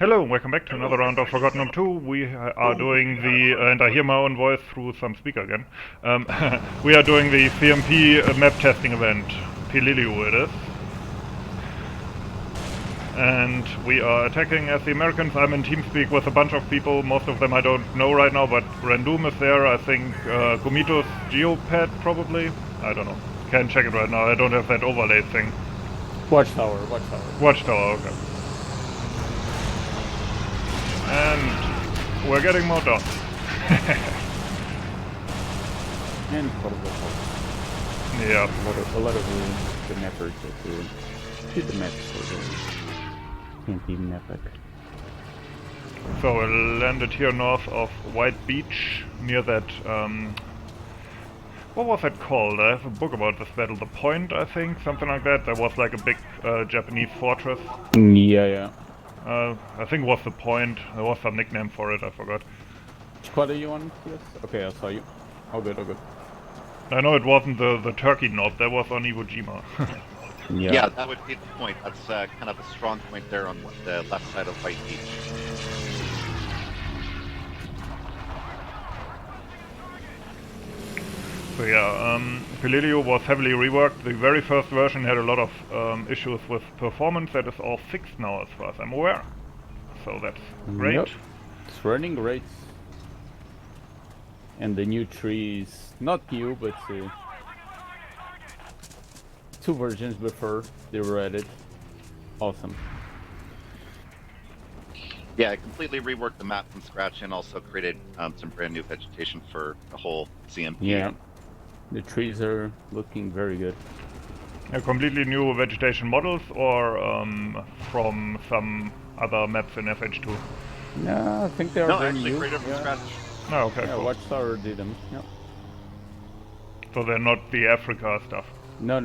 Hello, welcome back to another round of Forgotten 2. We are doing the, and I hear my own voice through some speaker again. We are doing the CMP map testing event, Peleliu it is. And we are attacking as the Americans. I'm in TeamSpeak with a bunch of people, most of them I don't know right now, but Random is there, I think Gumito's Geopad probably, I don't know. Can't check it right now, I don't have that overlay thing. Watchtower. Watchtower, okay. And we're getting more dots. And probably Yeah. a lot of the mappers that did the maps for the can't even epic. So we landed here north of White Beach, near that, what was that called? I have a book about this battle, The Point, I think, something like that. There was like a big Japanese fortress. Yeah. I think it was The Point. There was some nickname for it, I forgot. Which squad are you on? Yes. Okay, I saw you. All good. I know it wasn't the turkey knob, that was on Iwo Jima. Yeah, that would be the point. That's kind of a strong point there on the left side of White Beach. So yeah, Peleliu was heavily reworked. The very first version had a lot of issues with performance. That is all fixed now as far as I'm aware. So that's great. Yep. It's running great. And the new tree is not new, but 2 versions before they were added. Awesome. Yeah, I completely reworked the map from scratch and also created some brand new vegetation for the whole CMP. Yeah. The trees are looking very good. Completely new vegetation models, or from some other maps in FH2? No, I think they are No, brand actually new. created from scratch. Oh, okay, Yeah, cool. Watchtower did them. Yep. So they're not the Africa stuff? No.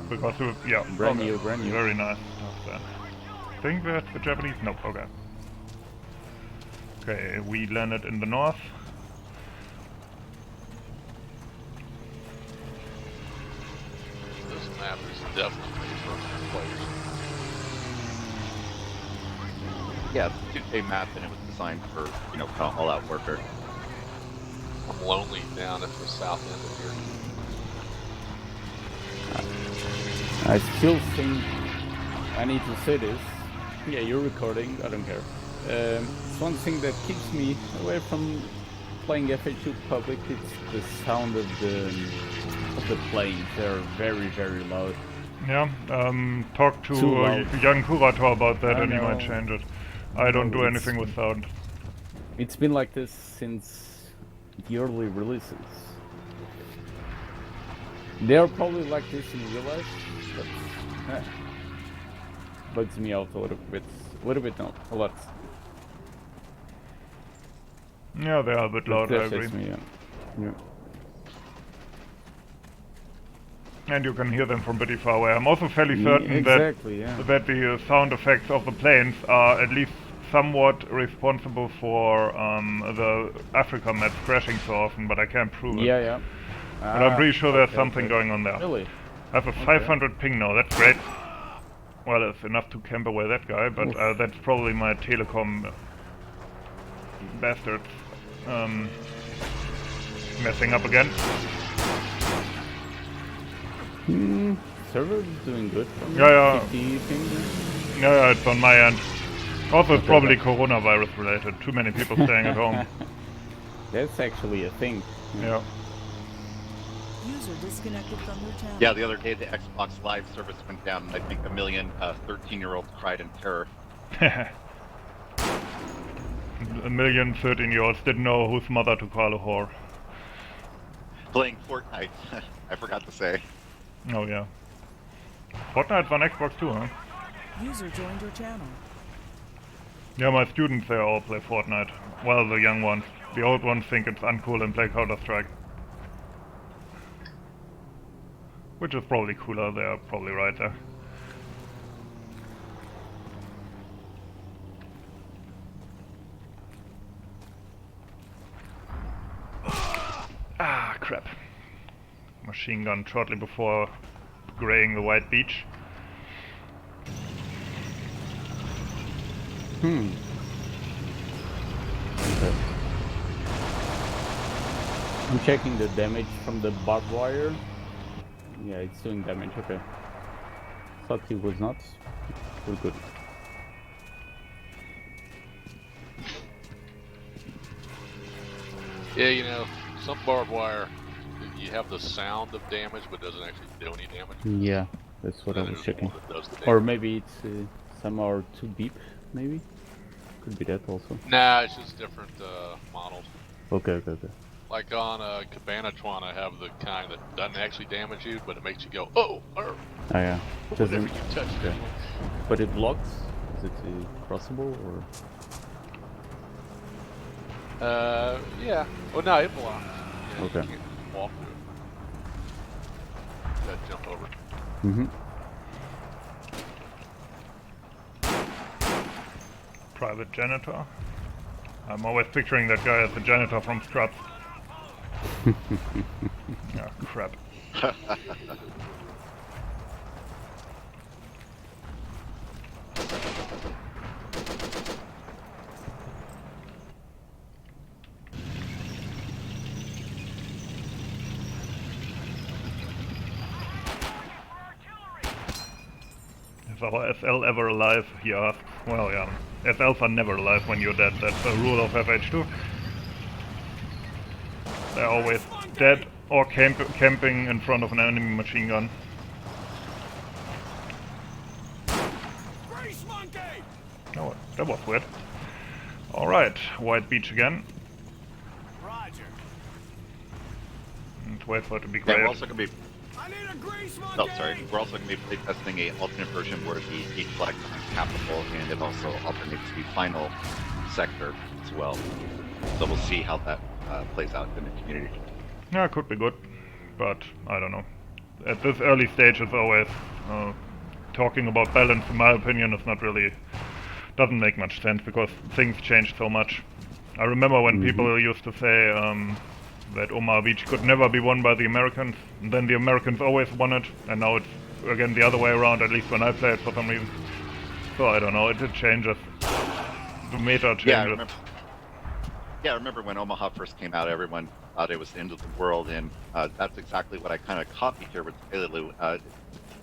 Because, yeah. Brand okay. new. Very nice stuff then. I think that's the Japanese? Nope, okay. Okay, we landed in the north. This map is definitely for players. Yeah, it's a 2K map and it was designed for, kind of all-out worker. I'm lonely down at the south end of here. I still think I need to say this. Yeah, you're recording. I don't care. It's one thing that keeps me away from playing FH2 public. It's the sound of the planes. They're very loud. Yeah, talk to young Curator about that and he might change it. I don't do anything with sound. It's been like this since the early releases. They are probably like this in real life, but bugs me out a little bit. No, a lot. Yeah, they are a bit loud, I agree. Me, yeah. And you can hear them from pretty far away. I'm also fairly certain that the sound effects of the planes are at least somewhat responsible for the Africa maps crashing so often, but I can't prove it. Yeah. But I'm pretty sure there's something going on there. Really? I have a 500 ping now, that's great. Well, it's enough to camp away that guy, but that's probably my telecom bastards messing up again. Server is doing good. Yeah. 50 ping. Yeah, it's on my end. Also, it's probably coronavirus related. Too many people staying at home. That's actually a thing. Yeah. User disconnected from your channel. Yeah, the other day the Xbox Live service went down and I think a million 13-year-olds cried in terror. A million 13-year-olds didn't know whose mother to call a whore. Playing Fortnite, I forgot to say. Oh yeah. Fortnite's on Xbox too, huh? User joined your channel. Yeah, my students, they all play Fortnite. Well, the young ones. The old ones think it's uncool and play Counter-Strike. Which is probably cooler, they're probably right there. Ah, crap. Machine gun shortly before graying the White Beach. I'm checking the damage from the barbed wire. Yeah, it's doing damage, okay. Thought it was not. We're good. Yeah, you know, some barbed wire, you have the sound of damage, but doesn't actually do any damage. Yeah, that's what I Then was there's checking. one that does the Or damage. maybe it's some are too deep, maybe? Could be that also. Nah, it's just different models. Okay. Like on Cabanatuan, I have the kind that doesn't actually damage you, but it makes you go, oh, Oh yeah. whenever you touch it. Okay. But it blocks? Is it crossable or? Yeah. Oh, no, it blocks. Yeah, Okay. You can't walk through it. You gotta jump over it. Mm-hmm. Private janitor. I'm always picturing that guy as the janitor from Scrubs. Ah, crap. Is our SL ever alive? He asks. Well, yeah. SLs are never alive when you're dead. That's the rule of FH2. They're always dead or camping in front of an enemy machine gun. Oh, that was weird. Alright, White Beach again. Roger. And wait for it to be Yeah, quiet. we're also going to be. I need a grease monkey. Oh, sorry. We're also going to be playtesting a alternate version where the heat flag behind capital, and it also alternates the final sector as well. So we'll see how that plays out in the community. Yeah, it could be good, but I don't know. At this early stage, it's always talking about balance. In my opinion, is not really doesn't make much sense because things change so much. I remember when people used to say that Omaha Beach could never be won by the Americans, and then the Americans always won it, and now it's again the other way around. At least when I play it for some reason. So I don't know. It changes. The meta changes. Yeah, I remember when Omaha first came out, everyone thought it was the end of the world, and that's exactly what I kind of copied here with Peleliu.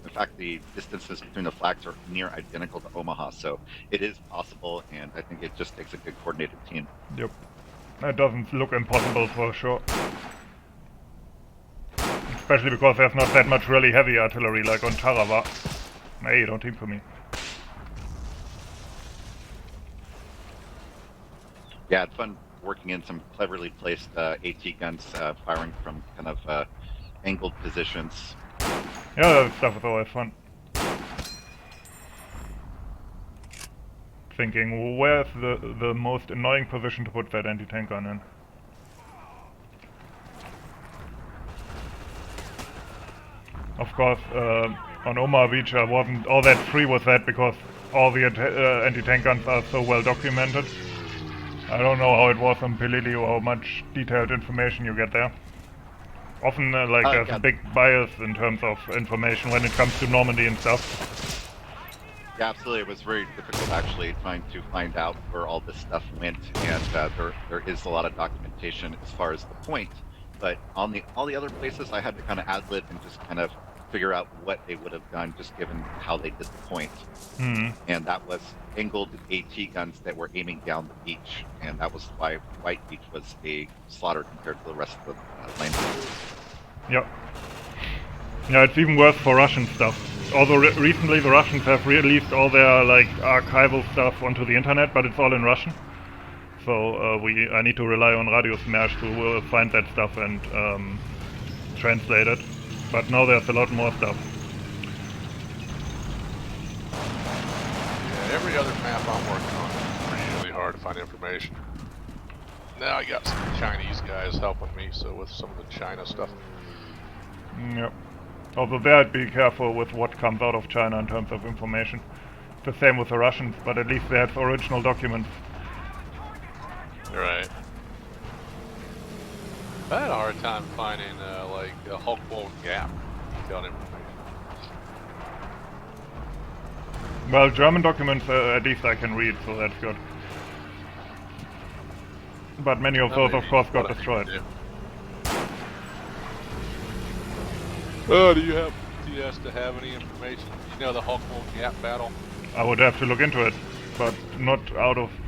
In fact, the distances between the flags are near identical to Omaha, so it is possible, and I think it just takes a good coordinated team. Yep. It doesn't look impossible for sure. Especially because there's not that much really heavy artillery like on Tarawa. Hey, don't team for me. Yeah, it's fun working in some cleverly placed AT guns, firing from kind of angled positions. Yeah, that stuff is always fun. Thinking, where's the most annoying position to put that anti-tank gun in? Of course, on Omaha Beach I wasn't all that free with that because all the anti-tank guns are so well documented. I don't know how it was on Peleliu, how much detailed information you get there. Often, there's a big bias in terms of information when it comes to Normandy and stuff. Yeah, absolutely. It was very difficult actually trying to find out where all this stuff went, and there is a lot of documentation as far as the point. But on all the other places, I had to kind of ad-lib and just kind of figure out what they would have done, just given how they did the point. And that was angled AT guns that were aiming down the beach, and that was why White Beach was a slaughter compared to the rest of the land. Yep. Yeah, it's even worse for Russian stuff. Although recently the Russians have released all their archival stuff onto the internet, but it's all in Russian. So I need to rely on Radio Smash to find that stuff and translate it. But now there's a lot more stuff. Yeah, every other map I'm working on is really hard to find information. Now I got some Chinese guys helping me, so with some of the China stuff. Yep. Although there I'd be careful with what comes out of China in terms of information. The same with the Russians, but at least they have original documents. Right. I had a hard time finding a Hulkwall Gap detailed information. Well, German documents at least I can read, so that's good. But many of those, of course, got destroyed. Do you have TS to have any information? You know the Hulk-Wall Gap battle? I would have to look into it, but not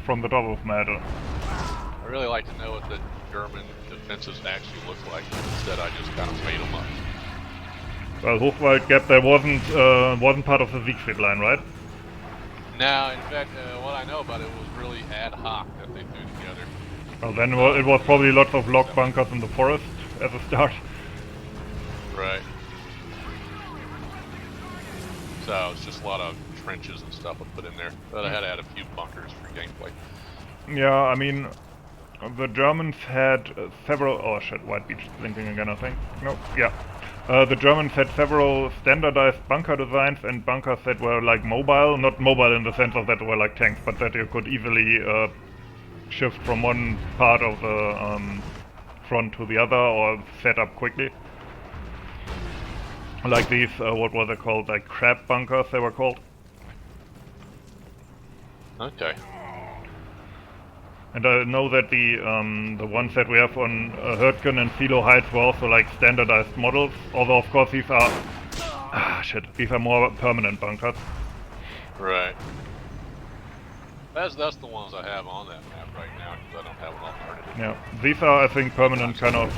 from the top of my head. I really like to know what the German defenses actually look like. Instead, I just kind of made them up. Well, Hochwald Gap, that wasn't part of the Siegfried line, right? Now, in fact, what I know about it was really ad hoc that they threw together. Well, then it was probably lots of log bunkers in the forest as a start. Right. So it's just a lot of trenches and stuff I put in there. But I had to add a few bunkers for gameplay. Yeah, I mean, the Germans had several... Oh shit, White Beach is blinking again, I think. No, yeah. The Germans had several standardized bunker designs and bunkers that were like mobile. Not mobile in the sense of that they were like tanks, but that you could easily shift from one part of the front to the other or set up quickly. Like these, what were they called? Like crab bunkers they were called. Okay. And I know that the ones that we have on Hurtgen and Silo Heights were also like standardized models, although of course these are... these are more permanent bunkers. Right. That's the ones I have on that map right now, because I don't have an alternative. Yeah, these are I think permanent kind of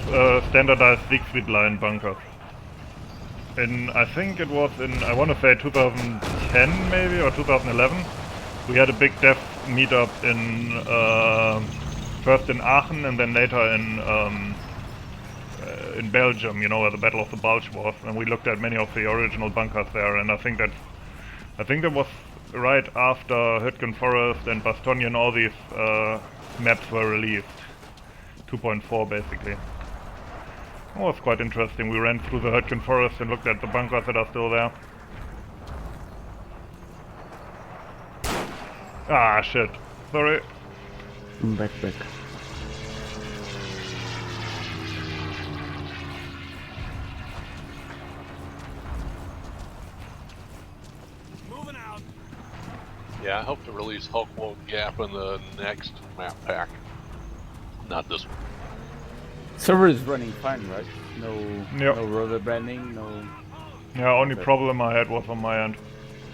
standardized Siegfried line bunkers. I think it was in, I want to say 2010 maybe, or 2011. We had a big dev meetup first in Aachen and then later in Belgium, you know, where the Battle of the Bulge was, and we looked at many of the original bunkers there, and I think that was right after Hütgen Forest and Bastogne and all these maps were released. 2.4 basically. It was quite interesting. We ran through the Hütgen Forest and looked at the bunkers that are still there. Ah, shit. Sorry. Back. Moving out. Yeah, I hope to release Hulk-Wall Gap in the next map pack. Not this one. Server is running fine, right? No, Yep. no rubber banding, no. Yeah, only problem I had was on my end.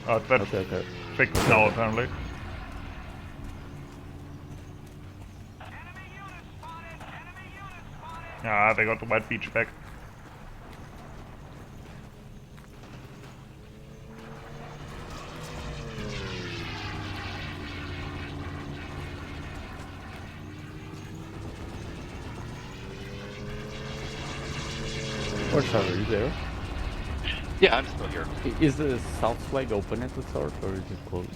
That's Okay. fixed now apparently. Ah, they got the White Beach back. What's are you there? Yeah, I'm still here. Is the south flag open at the start or is it closed?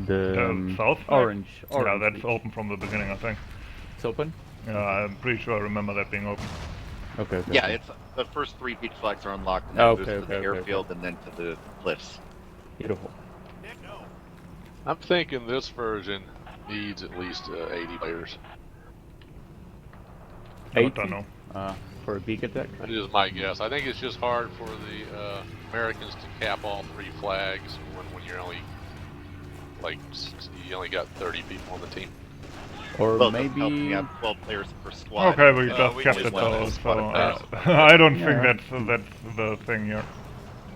The South flag? orange. Yeah, that's beach. open from the beginning, I think. It's open? Yeah, I'm pretty sure I remember that being open. Okay. Yeah, it's the first 3 beach flags are unlocked, and then it goes to the airfield and then to the cliffs. Beautiful. Nick, no. I'm thinking this version needs at least 80 players. I don't know. For a big attack? That is my guess. I think it's just hard for the Americans to cap all 3 flags when you're only like you only got 30 people on the team. Or Well, maybe you have 12 players per squad. Okay, we just we kept just it went though, with so squad I don't Yeah. think that's the thing here.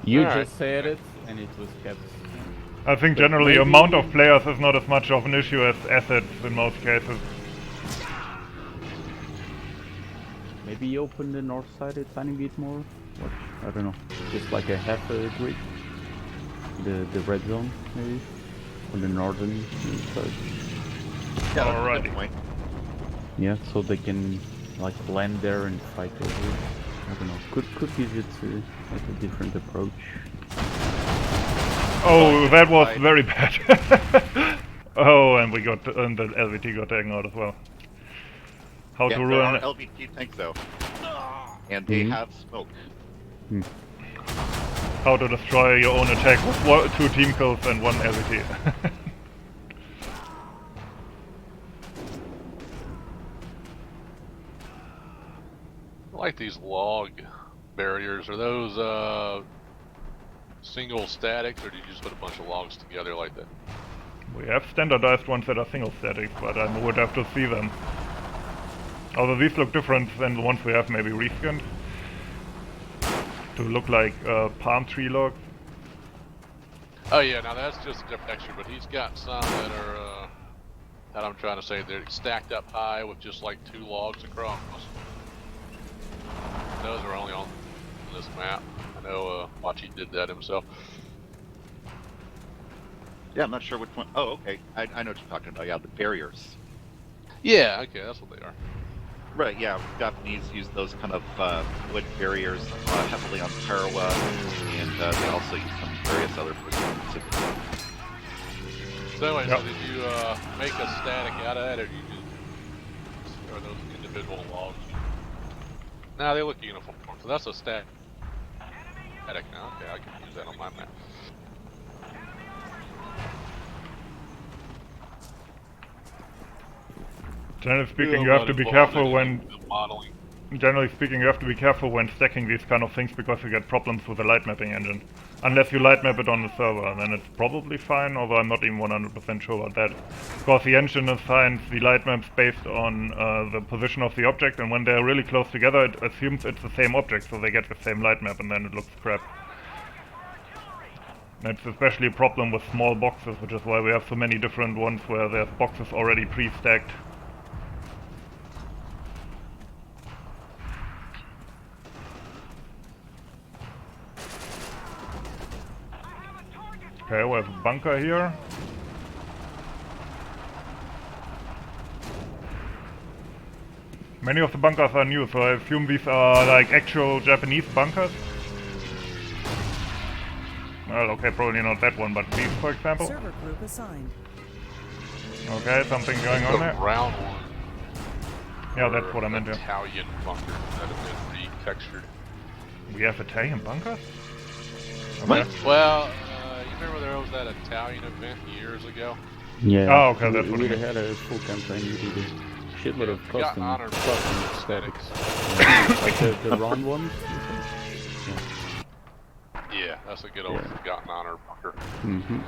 you Alright. just said it and it was kept. I think But generally maybe- amount of players is not as much of an issue as assets in most cases. Maybe open the north side a tiny bit more. What? I don't know. Just like a half a grid. The red zone maybe, on the northern side. Yeah, that's a Alrighty. good point. Yeah, so they can like land there and fight over it. I don't know. Could give it like a different approach. Oh, that was Right. very bad. Oh, and the LVT got taken out as well. How Yeah, to there ruin are it? LVT tanks though, and they Mhm. have smoke. How to destroy your own attack with 2 team kills and 1 LVT. I like these log barriers. Are those single statics, or do you just put a bunch of logs together like that? We have standardized ones that are single static, but I would have to see them. Although these look different than the ones we have maybe reskinned. to look like palm tree logs. Oh yeah, now that's just a different texture, but he's got some that are, that I'm trying to say, they're stacked up high with just like 2 logs across. Those are only on this map. I know Machi did that himself. Yeah, I'm not sure which one. Oh, okay. I know what you're talking about. Yeah, the barriers. Yeah, okay, that's what they are. Right, yeah. Japanese use those kind of wood barriers heavily on Tarawa, and they also use some various other persons. So anyway, Yep. so did you make a static out of that, or you just, or those individual logs? Nah, they look uniform, so that's a static now. Okay, I can use that on my map. Generally speaking, you have to be careful when... modeling. Generally speaking, you have to be careful when stacking these kind of things because you get problems with the light mapping engine. Unless you light map it on the server, then it's probably fine, although I'm not even 100% sure about that. Because the engine assigns the light maps based on the position of the object, and when they're really close together, it assumes it's the same object, so they get the same light map, and then it looks crap. That's especially a problem with small boxes, which is why we have so many different ones where there's boxes already pre-stacked. Okay, we have a bunker here. Many of the bunkers are new, so I assume these are like actual Japanese bunkers. Well, okay, probably not that one, but these, for example. Server group assigned. Okay, something going on The there. round one. Yeah, that's what I meant, yeah. Italian bunkers that have been re-textured. We have Italian bunkers? What? Okay. Well, you remember there was that Italian event years ago? Yeah. Oh, okay, that's what we I mean. had a full campaign. We did a shitload of Forgotten honor custom aesthetics. like the round ones. Yeah, that's a good old forgotten honor bunker. Mm-hmm.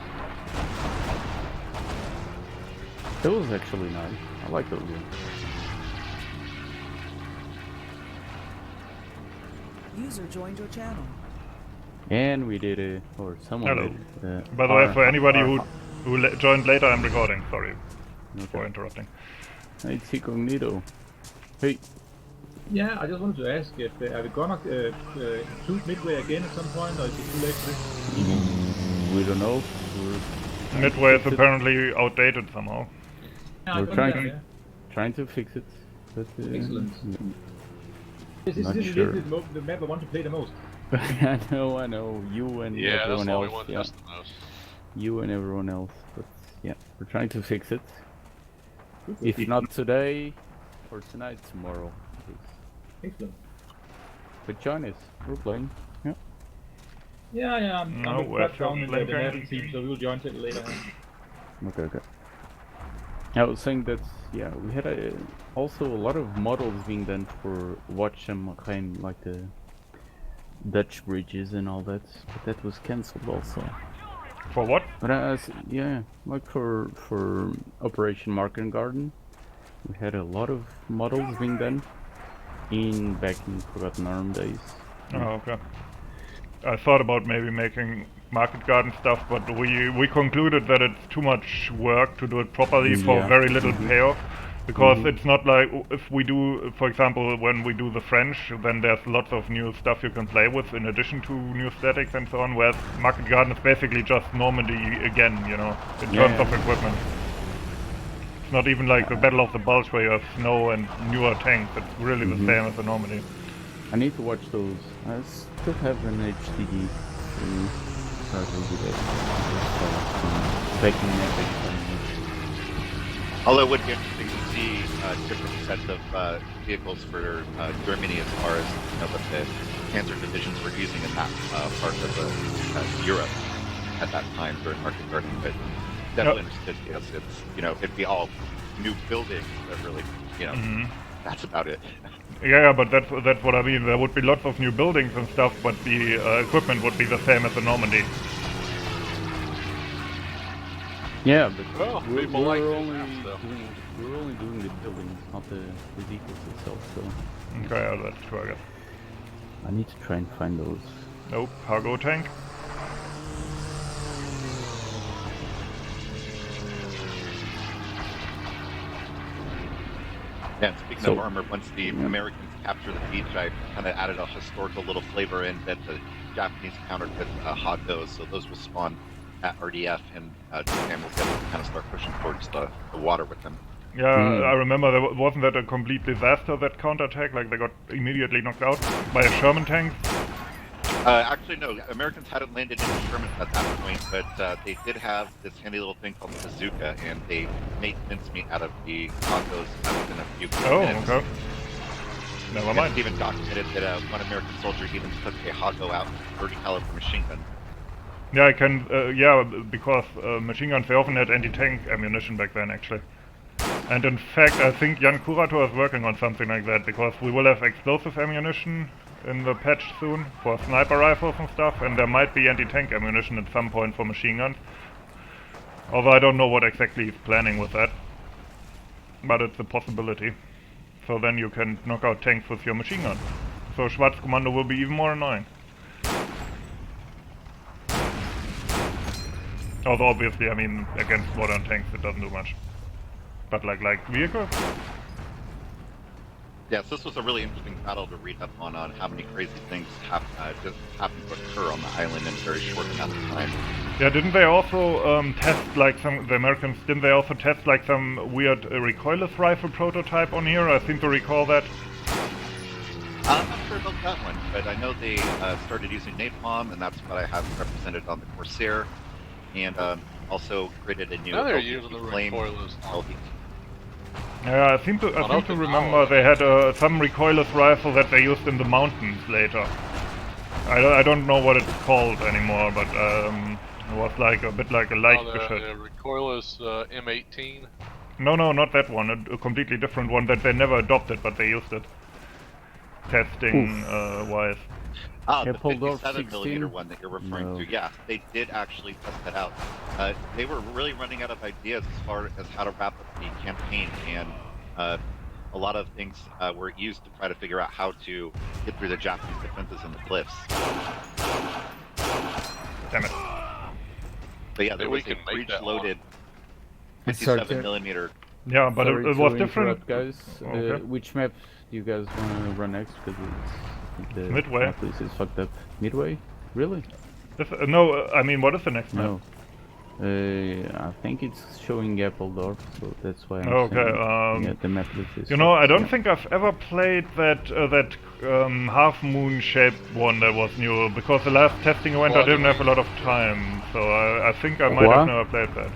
That was actually nice. I like those ones. User joined your channel. And we did a, or someone Hello. did. By the way, for anybody who joined later, I'm recording. Sorry for interrupting. Hey, it's Incognito. Hey. Yeah, I just wanted to ask if are we gonna include Midway again at some point, or is it too late for this? We don't know. Midway is apparently outdated somehow. Yeah, We're trying to fix it. But, Excellent. This is the map I want to play the most. I know. You and Yeah, that's everyone the only else. one Yeah. that's the most. You and everyone else. But yeah, we're trying to fix it. If not today, or tonight, tomorrow. Excellent. But join us. We're playing. Yeah. Yeah, I'm No, we're back down in the blinking. Navy team, so we'll join it later on. Okay. I was saying that, yeah, we had also a lot of models being done for Watch and Machain, like the Dutch bridges and all that, but that was cancelled also. For what? But yeah, like for Operation Market Garden, we had a lot of models being done back in Forgotten Arm days. Oh, okay. I thought about maybe making Market Garden stuff, but we concluded that it's too much work to do it properly for very little payoff. Because it's not like, if we do, for example, when we do the French, then there's lots of new stuff you can play with in addition to new statics and so on, whereas Market Garden is basically just Normandy again, you know, in terms of equipment. It's not even like the Battle of the Bulge where you have snow and newer tanks, it's really the same as the Normandy. I need to watch those. I still have an HDD. Back in Although it would be interesting to see different sets of vehicles for Germany as far as what the Panzer divisions were using in that part of Europe at that time during Market Garden. But definitely understood. Yes, it's it'd be all new buildings that really that's about it. Yeah, but that's what I mean. There would be lots of new buildings and stuff, but the equipment would be the same as the Normandy. Yeah, but Well, we're people like this only map stuff. doing the buildings, not the vehicles itself. So Okay, that's true, I guess. I need to try and find those. Nope, cargo tank. Yeah, and speaking of armor, once the Americans capture the beach, I kind of added a historical little flavor in that the Japanese countered with Hagos, so those will spawn at RDF, and Japan will be able to kind of start pushing towards the water with them. Yeah, I remember wasn't that a complete disaster, that counterattack? Like, they got immediately knocked out by a Sherman tank? Actually, no. Americans hadn't landed any Shermans at that point, but they did have this handy little thing called the bazooka, and they made mincemeat out of the Hagos within a few minutes. Oh, okay. Never mind. It's even documented that one American soldier even took a Hago out with a 30 caliber machine gun. Yeah, I can, because machine guns, they often had anti-tank ammunition back then, actually. And in fact, I think Jan Kurator is working on something like that, because we will have explosive ammunition in the patch soon for sniper rifles and stuff, and there might be anti-tank ammunition at some point for machine guns. Although I don't know what exactly he's planning with that. But it's a possibility. So then you can knock out tanks with your machine gun. So Schwarzkommando will be even more annoying. Although obviously, I mean, against modern tanks it doesn't do much. But like vehicles? Yes, this was a really interesting battle to read up on how many crazy things just happen to occur on the island in a very short amount of time. Yeah, didn't they also test like the Americans, didn't they also test like some weird recoilless rifle prototype on here? I seem to recall that. I'm not sure about that one, but I know they started using napalm, and that's what I have represented on the Corsair, and also created a new Now they're LD using the flame recoilless. LD. Yeah, I seem to remember they had some recoilless rifle that they used in the mountains later. I don't know what it's called anymore, but it was like a bit like a light the recoilless M18. No, not that one. A completely different one that they never adopted, but they used it. Testing wise. Ah, the Appledorf 57mm one that you're referring to. Yeah, they did actually test that out. They were really running out of ideas as far as how to wrap up the campaign, and a lot of things were used to try to figure out how to get through the Japanese defenses in the cliffs. Damn it. But yeah, there was a breech-loaded 57mm. Yeah, but it was different. Guys. Okay. Which map do you guys want to run next? Because the Midway. map list is fucked up. Midway? Really? No, I mean, what is the next map? No. I think it's showing Appledorf, so that's why I'm Okay, saying, yeah, the map list is you know, I don't yeah. think I've ever played that half-moon shaped one that was new, because the last testing event I didn't have a lot of time, so I think I might have never played that.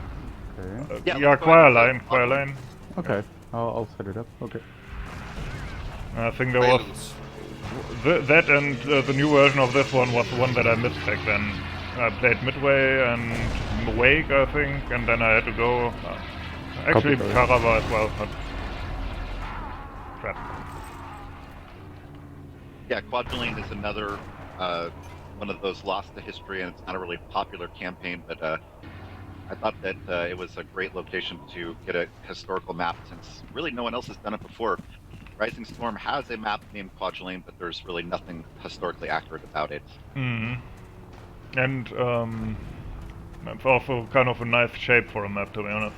Okay. Yeah, Quire Okay, I'll set it up. Okay. I think there was that, and the new version of this one was the one that I missed back then. I played Midway and Wake, I think, and then I had to go. Actually, Karava as well, but crap. Yeah, Quadrillion is another one of those lost to history, and it's not a really popular campaign, but I thought that it was a great location to get a historical map, since really no one else has done it before. Rising Storm has a map named Quadrillion, but there's really nothing historically accurate about it. Mm-hmm. And it's also kind of a nice shape for a map, to be honest.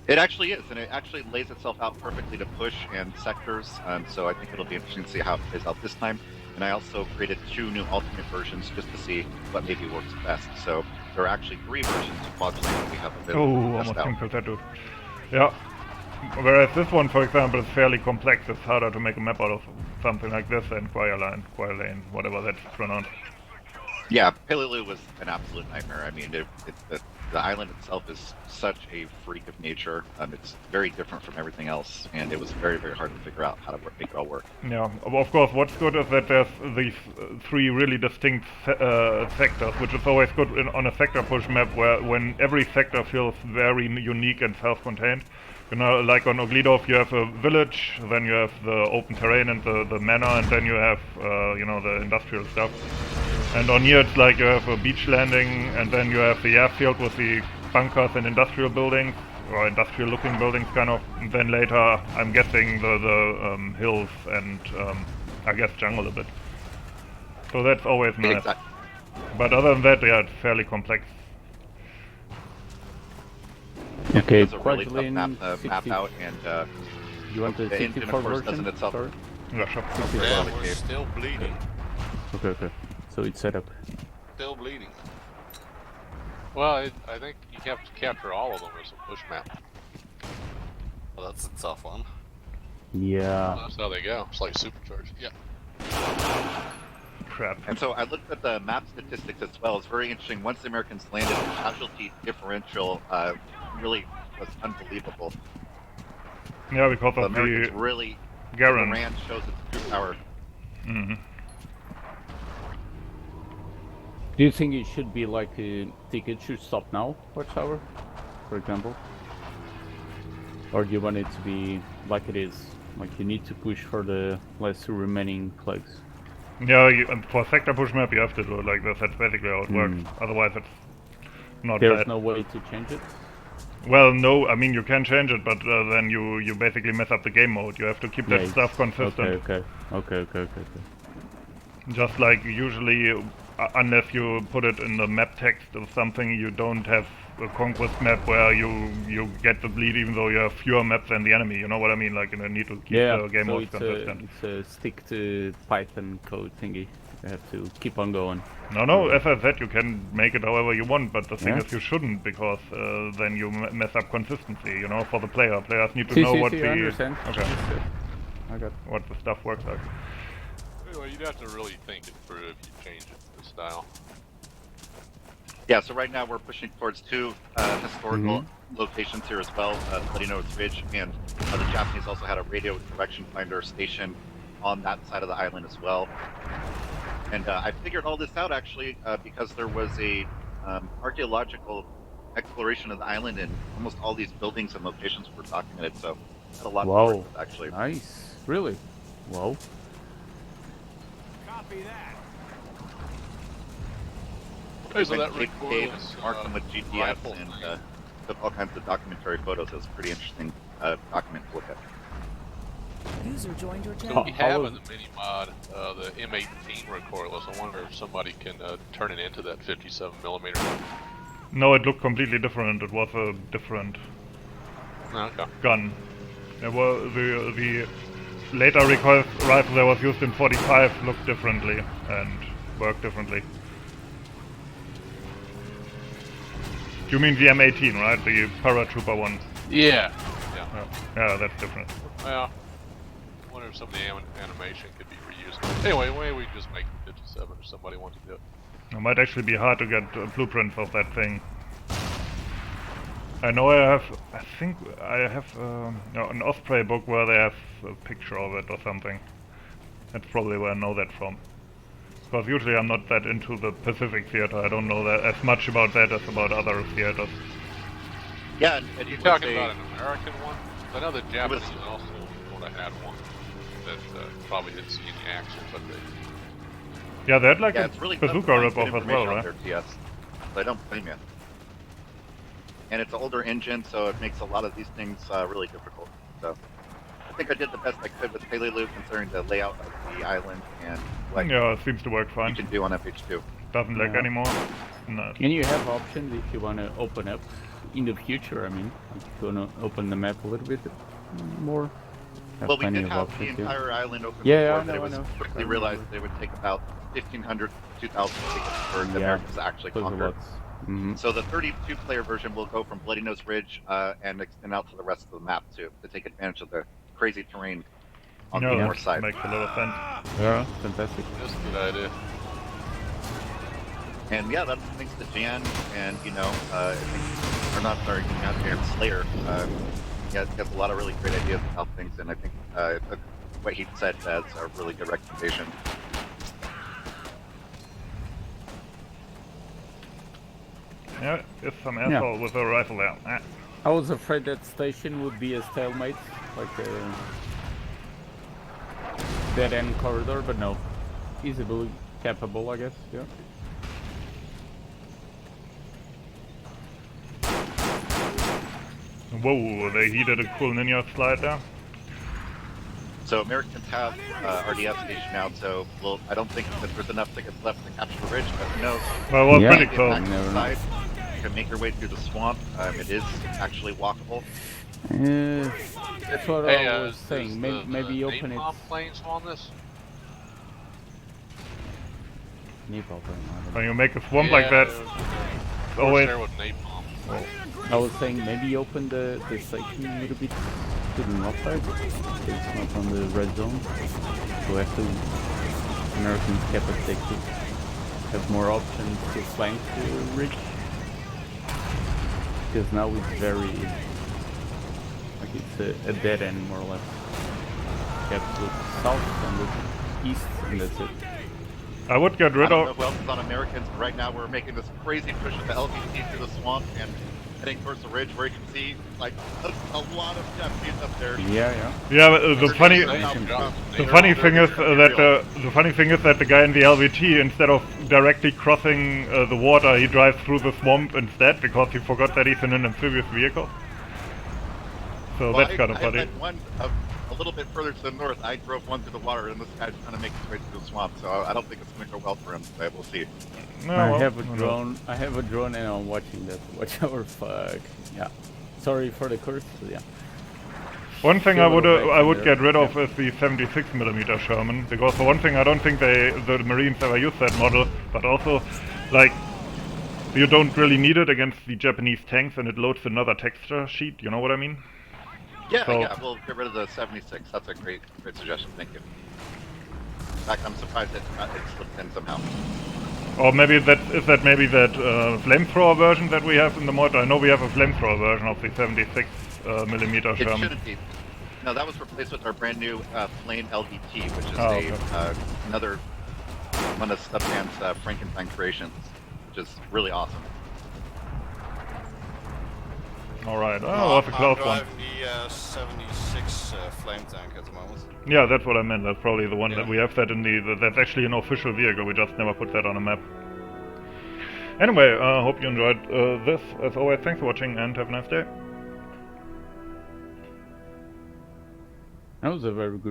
It actually is, and it actually lays itself out perfectly to push and sectors, so I think it'll be interesting to see how it plays out this time. And I also created 2 new alternate versions just to see what maybe works best. So there are actually 3 versions of Quadrillion that we have available. Oh, almost killed that dude. Yeah. Whereas this one, for example, is fairly complex. It's harder to make a map out of something like this than Quire Lane, whatever that's pronounced. Yeah, Peleliu was an absolute nightmare. I mean, the island itself is such a freak of nature. It's very different from everything else, and it was very, very hard to figure out how to make it all work. Yeah, of course, what's good is that there's these 3 really distinct sectors, which is always good on a sector push map, where when every sector feels very unique and self-contained. You know, like on Oglidov you have a village, then you have the open terrain and the manor, and then you have, you know, the industrial stuff. And on here it's like you have a beach landing, and then you have the airfield with the bunkers and industrial buildings, or industrial-looking buildings, kind of. And then later, I'm guessing the hills and I guess jungle a bit. So that's always nice. Exactly. But other than that, yeah, it's fairly complex. Okay, It's a really tough gradually map out, and you want the the engine, 64 of course, version? doesn't itself. Sorry. Yeah, sure. Yeah, we're still bleeding. Okay. So it's set up. Still bleeding. Well, I think you have to capture all of them as a push map. Well, that's a tough one. Yeah. That's how they go. It's like supercharged. Yeah. Crap. And so I looked at the map statistics as well. It's very interesting. Once the Americans landed, the casualty differential really was unbelievable. Yeah, because The of Americans the really, Garen. Iran shows its true power. Mhm. Do you think it should be like a ticket should stop now, Watchtower, for example? Or do you want it to be like it is? Like you need to push for the last two remaining flags? Yeah, and for sector push map, you have to do it like this. That's basically how it works. Otherwise, it's not There's bad. no way to change it? Well, no, I mean, you can change it, but then you basically mess up the game mode. You have to keep that stuff consistent. Okay. Just like usually, unless you put it in the map text or something, you don't have a conquest map where you get the bleed even though you have fewer maps than the enemy. You know what I mean? Like, you need to keep the game so mode consistent. it's a stick to Python code thingy. You have to keep on going. No, as I said, you can make it however you want, but the thing Yeah. is you shouldn't, because then you mess up consistency, you know, for the player. Players need to know what the... I understand. Okay, I got. what the stuff works like. Anyway, you'd have to really think it through if you change it to the style. Yeah, so right now we're pushing towards two historical locations here as well, Peleliu Ridge, and the Japanese also had a radio direction finder station on that side of the island as well. And I figured all this out actually because there was a archaeological exploration of the island, and almost all these buildings and locations were documented, so had a lot to work with, actually. Nice. Really? Wow. Copy that. Okay, so We that went Cape record Cave, was, marked them with GPS, rifle and training. took all kinds of documentary photos. It was a pretty interesting document to look at. User joined your So channel. we have in the mini mod the M18 recoilless. I wonder if somebody can turn it into that 57mm. No, it looked completely different. It was a different Okay. gun. There were the later recoil rifle that was used in 45 looked differently and worked differently. You mean the M18, right? The paratrooper one. Yeah. Yeah, that's different. Well, I wonder if some of the animation could be reused. Anyway, maybe we just make it 57 if somebody wants to do it. It might actually be hard to get blueprints of that thing. I know I think I have an Osprey book where they have a picture of it or something. That's probably where I know that from. Because usually I'm not that into the Pacific theater. I don't know that as much about that as about other theaters. Yeah, and Are you it talking was about an American one? I know the Japanese was- also sort of had one that probably didn't see any action, but they... Yeah, they had like yeah, a it's really tough to bazooka find ripoff good as well, information right? out there, TS. So I don't blame you. And it's an older engine, so it makes a lot of these things really difficult. So I think I did the best I could with Peleliu, considering the layout of the island and what Yeah, it seems to work you fine. can do on FH2. Doesn't lag Yeah. anymore. No. And you have options if you want to open up in the future. I mean, if you want to open the map a little bit more. Have Well, we plenty did of have the options, yeah. entire island open Yeah, before, but it was I know. quickly I realized remember. they would take about 1,500, 2,000 tickets for the Yeah, Americans to actually Those are conquer. lots. Mhm. So the 32-player version will go from Bloody Nose Ridge and extend out to the rest of the map to take advantage of the crazy terrain on the No, north side. makes a lot of sense. Yeah, fantastic. That's a good idea. And yeah, that's thanks to Jan and, I think, or not, sorry, Jan Slayer. Yeah, he has a lot of really great ideas about things, and I think what he said as a really good recommendation. Yeah, it's some asshole with a rifle there. I was afraid that station would be a stalemate, like a dead-end corridor, but no. Easily capable, I guess, yeah. Whoa, he did a cool ninja slide there. So Americans have RDF stationed out, so I don't think that there's enough tickets left to capture the ridge, but who knows? Well, it was Yeah. pretty close. Back to the side, you can make your way through the swamp. It is actually walkable. That's what Hey, I was is saying. the Maybe open it. napalm planes on this? Nepal plane, I don't When know. you make a swamp like that, It's always... there with napalm. I was saying maybe open the section a little bit to the north side. It's not on the red zone. So actually Americans kept it active. Have more options to flank the ridge. Because now it's very like it's a dead end more or less. Kept to the south and the east and that's it. I would get I rid don't know of... who else is on Americans, but right now we're making this crazy push with the LVT through the swamp and heading towards the ridge where you can see like a lot of Japanese up there. Yeah. Yeah, but the funny thing is that the guy in the LVT, instead of directly crossing the water, he drives through the swamp instead because he forgot that he's in an amphibious vehicle. So Well, that's kind of I funny. had one a little bit further to the north. I drove one through the water, and this guy's trying to make his way through the swamp. So I don't think it's going to go well for him. But we'll see. No, I well, have a who knows? drone. I have a drone, and I'm watching that. Watch our fuck. Yeah. Sorry for the curse. But yeah. One thing Still I a little would back in get there. rid of Yeah. is the 76mm Sherman, because for one thing I don't think the Marines ever use that model, but also like you don't really need it against the Japanese tanks, and it loads another texture sheet. You know what I mean? Yeah, So- yeah, we'll get rid of the 76. That's a great suggestion. Thank you. In fact, I'm surprised it slipped in somehow. Or maybe that flamethrower version that we have in the mod. I know we have a flamethrower version of the 76mm It Sherman. shouldn't be. No, that was replaced with our brand new Flame LVT, which is okay. another one of Stubhand's Frankenstein creations, which is really awesome. Alright, oh, that's a close I'm one. driving the 76 flame tank at the moment. Yeah, that's what I meant. That's probably the one that Yeah. we have that in that's actually an official vehicle. We just never put that on a map. Anyway, hope you enjoyed this. As always, thanks for watching and have a nice day. That was a very good.